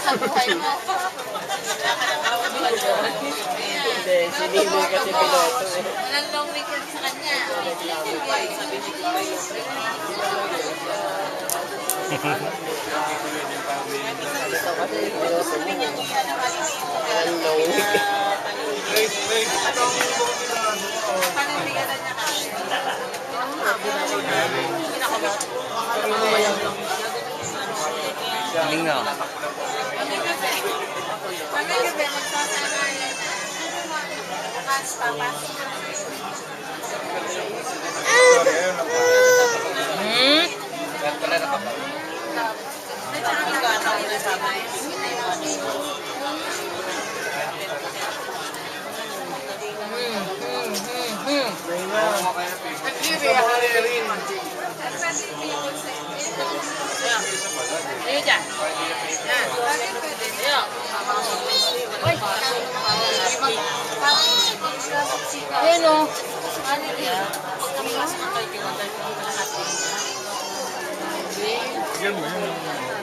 sa buhay mo. Hindi, si Ninoy kasi piloto eh. Walang long weekend sa kanya. Ito kasi piloto niya. Ang long weekend. Panibigatan niya kami. Galing na. Kami gabi, magsasama yan. Bukas, papasok. Ayun dyan. Yan. Ayun o. Yan mo, yan.